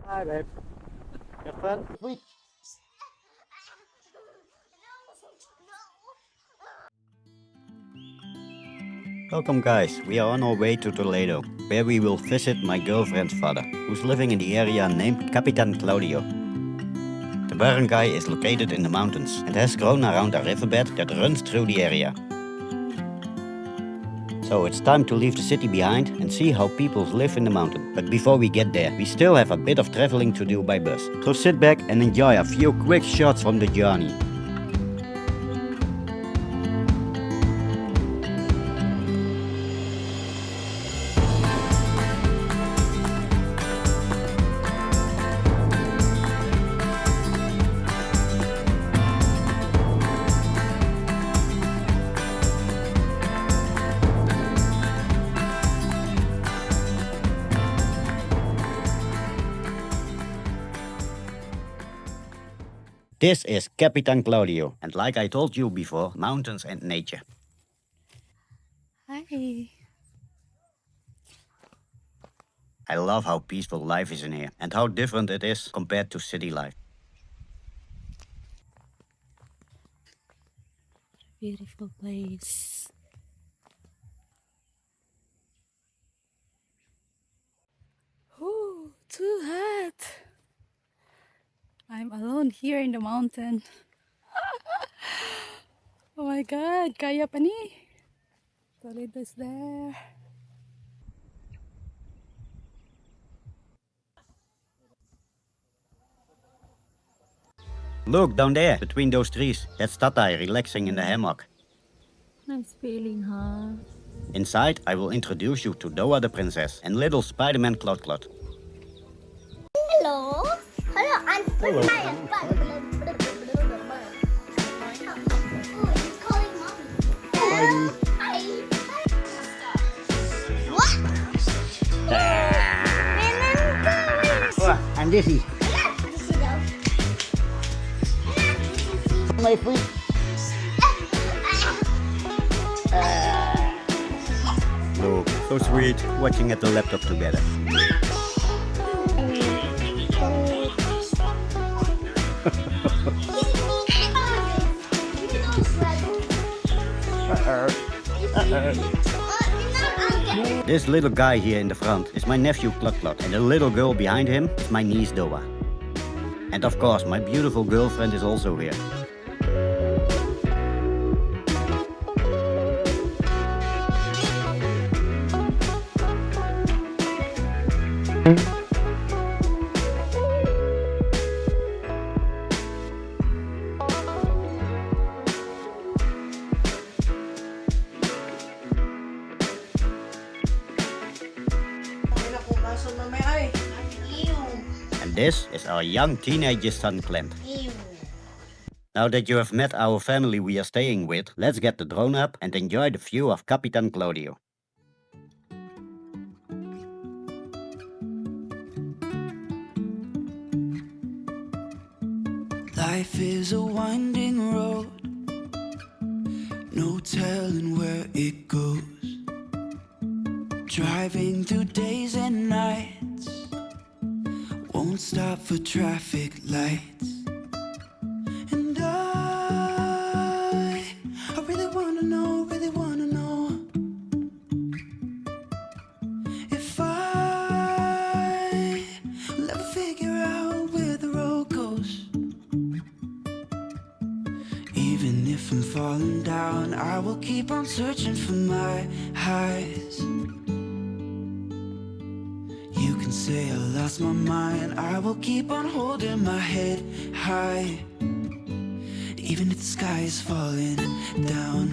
Hi, babe. Have fun? Sweet. Welcome guys, we are on our way to Toledo, where we will visit my girlfriend's father, who's living in the area named Capitan Claudio. The barangay is located in the mountains and has grown around a riverbed that runs through the area. So it's time to leave the city behind and see how people live in the mountain. But before we get there, we still have a bit of traveling to do by bus. So sit back and enjoy a few quick shots from the journey. This is Capitan Claudio, and like I told you before, mountains and nature. Hi. I love how peaceful life is in here, and how different it is compared to city life. Beautiful place. Ooh, too hot. I'm alone here in the mountain. Oh my god, kaya pa ni. Toledo's there. Look down there, between those trees. That's Tatai relaxing in the hammock. Nice feeling, huh? Inside, I will introduce you to Doa the princess and little Spider-Man Cloud Cloud. Hello. Hello. Hello. Oh, he's calling mommy. Hi. What? I'm dizzy. My feet. Look, so sweet, watching at the laptop together. This little guy here in the front is my nephew Cluck Cluck, and the little girl behind him is my niece Doa. And of course, my beautiful girlfriend is also here. And this is our young teenager son Clint. Now that you have met our family we are staying with, let's get the drone up and enjoy the view of Capitan Claudio. Life is a winding road, no telling where it goes. Driving through days and nights, won't stop for traffic lights. And I really wanna know if I will ever figure out where the road goes. Even if I'm falling down, I will keep on searching for my highs. You can say I lost my mind, I will keep on holding my head high. Even if the sky is falling down.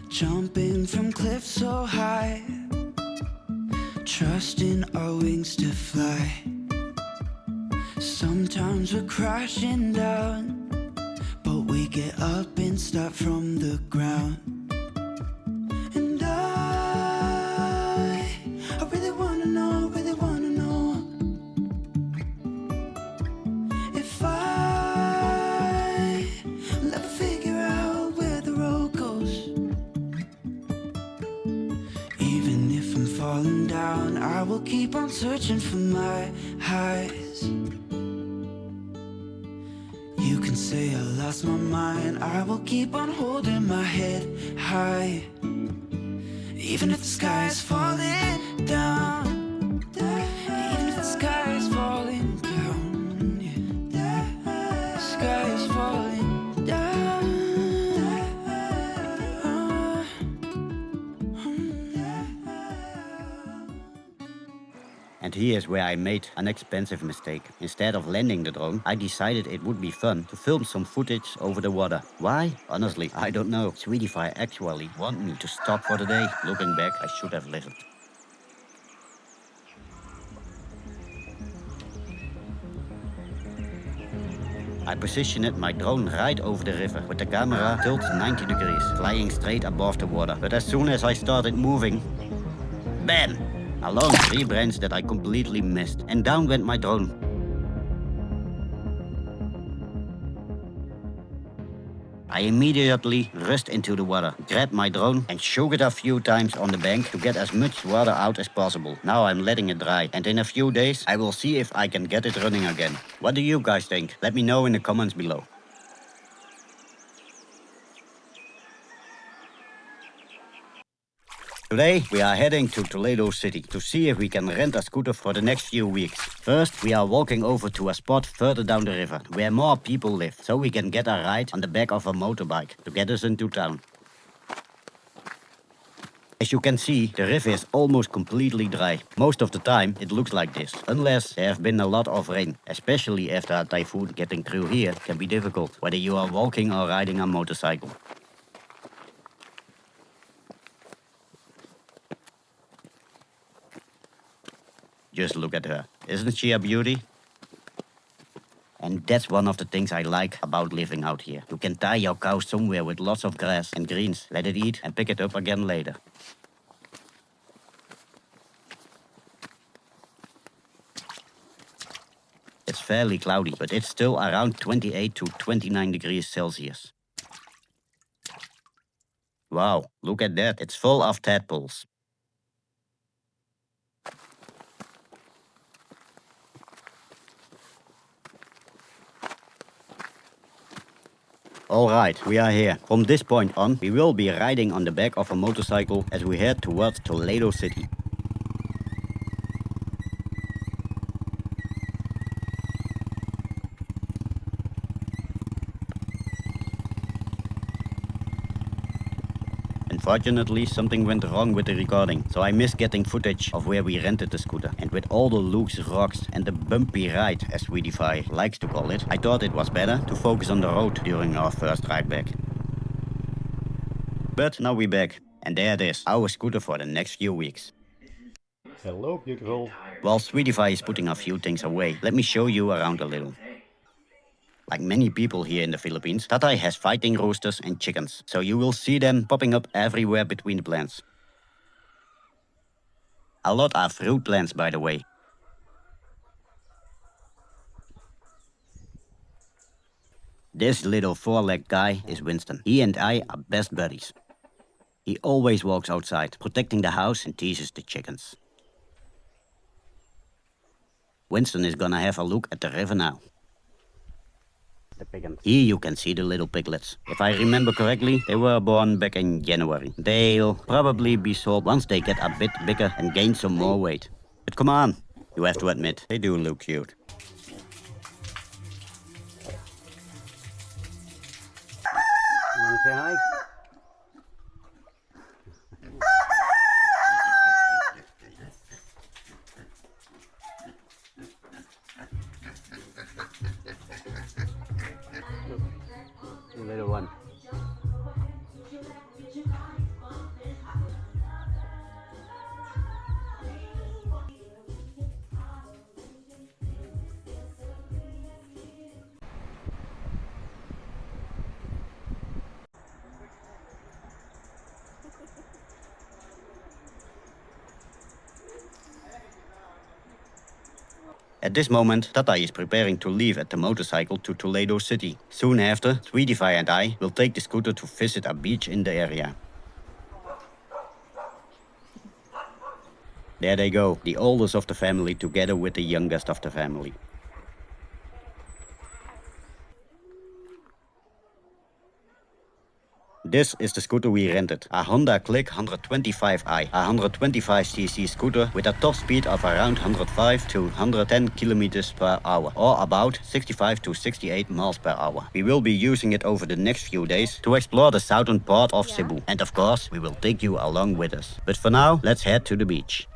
Jumping from cliffs so high, trusting our wings to fly. Sometimes we're crashing down, but we get up and start from the ground. And I really wanna know falling down, I will keep on searching for my highs. You can say I lost my mind, I will keep on holding my head high. Even if the sky is falling down, even if the sky is falling down, yeah. The sky is falling down. And here's where I made an expensive mistake. Instead of landing the drone, I decided it would be fun to film some footage over the water. Why? Honestly, I don't know. Sweetify actually want me to stop for the day. Looking back, I should have listened. I positioned my drone right over the river, with the camera tilted 90 degrees, flying straight above the water. But as soon as I started moving, bam! A long tree branch that I completely missed, and down went my drone. I immediately rushed into the water, grabbed my drone and shook it a few times on the bank to get as much water out as possible. Now I'm letting it dry, and in a few days I will see if I can get it running again. What do you guys think? Let me know in the comments below. Today we are heading to Toledo City to see if we can rent a scooter for the next few weeks. First, we are walking over to a spot further down the river where more people live, so we can get a ride on the back of a motorbike to get us into town. As you can see, the river is almost completely dry. Most of the time it looks like this, unless there have been a lot of rain. Especially after a typhoon, getting through here can be difficult, whether you are walking or riding a motorcycle. Just look at her. Isn't she a beauty? And that's one of the things I like about living out here. You can tie your cow somewhere with lots of grass and greens, let it eat and pick it up again later. It's fairly cloudy, but it's still around 28 to 29 degrees Celsius. Wow, look at that. It's full of tadpoles. Alright, we are here. From this point on, we will be riding on the back of a motorcycle as we head towards Toledo City. Unfortunately, something went wrong with the recording, so I missed getting footage of where we rented the scooter. And with all the loose rocks and the bumpy ride, as Sweetify likes to call it, I thought it was better to focus on the road during our first ride back. But now we're back, and there it is, our scooter for the next few weeks. Hello, beautiful. While Sweetify is putting a few things away, let me show you around a little. Like many people here in the Philippines, Tatay has fighting roosters and chickens, so you will see them popping up everywhere between the plants. A lot are fruit plants, by the way. This little four-legged guy is Winston. He and I are best buddies. He always walks outside, protecting the house and teases the chickens. Winston is gonna have a look at the river now. Here you can see the little piglets. If I remember correctly, they were born back in January. They'll probably be sold once they get a bit bigger and gain some more weight. But come on, you have to admit, they do look cute. You want to say hi? The little one. At this moment, Tatay is preparing to leave at the motorcycle to Toledo City. Soon after, Sweetify and I will take the scooter to visit a beach in the area. There they go, the oldest of the family together with the youngest of the family. This is the scooter we rented, a Honda Click 125i, a 125cc scooter with a top speed of around 105 to 110 kilometers per hour, or about 65 to 68 miles per hour. We will be using it over the next few days to explore the southern part of Cebu. And of course, we will take you along with us. But for now, let's head to the beach.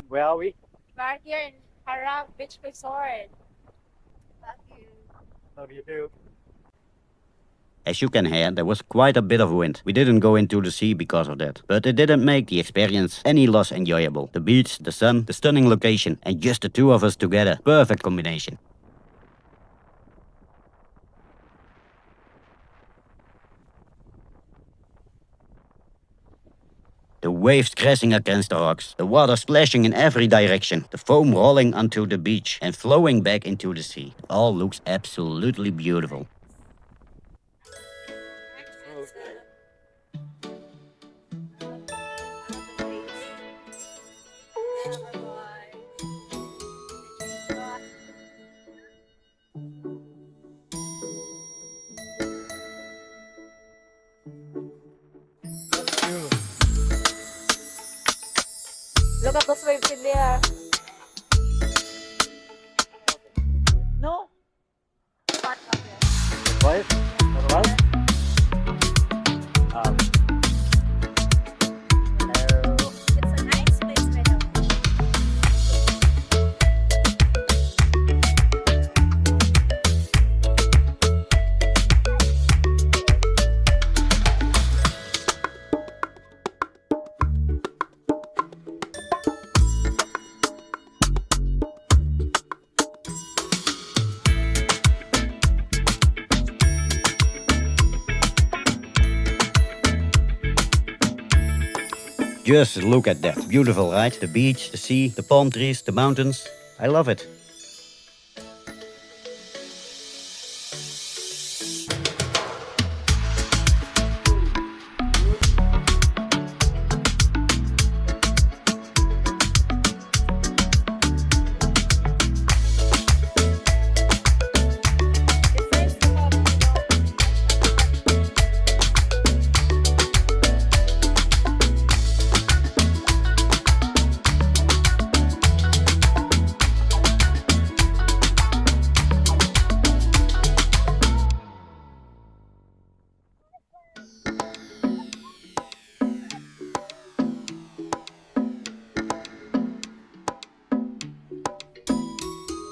Where are we? Back here in Harap Beach Resort. How do you do? As you can hear, there was quite a bit of wind. We didn't go into the sea because of that. But it didn't make the experience any less enjoyable. The beach, the sun, the stunning location, and just the two of us together. Perfect combination. The waves crashing against the rocks, the water splashing in every direction, the foam rolling onto the beach and flowing back into the sea. It all looks absolutely beautiful. Look at those waves in there. No. Quiet? Alright? Hello. It's a nice place, madam. Just look at that. Beautiful, right? The beach, the sea, the palm trees, the mountains. I love it. It's nice to have,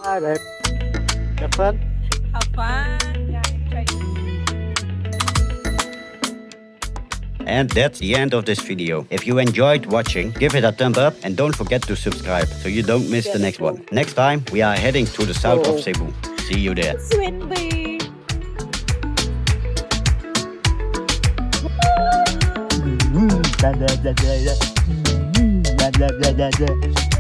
Hi, babe. Have fun? have fun. Yeah, enjoy. And that's the end of this video. If you enjoyed watching, give it a thumb up and don't forget to subscribe so you don't miss the next one. Next time, we are heading to the south of Cebu. See you there. It's windy. Da da da da da. Da da da da da.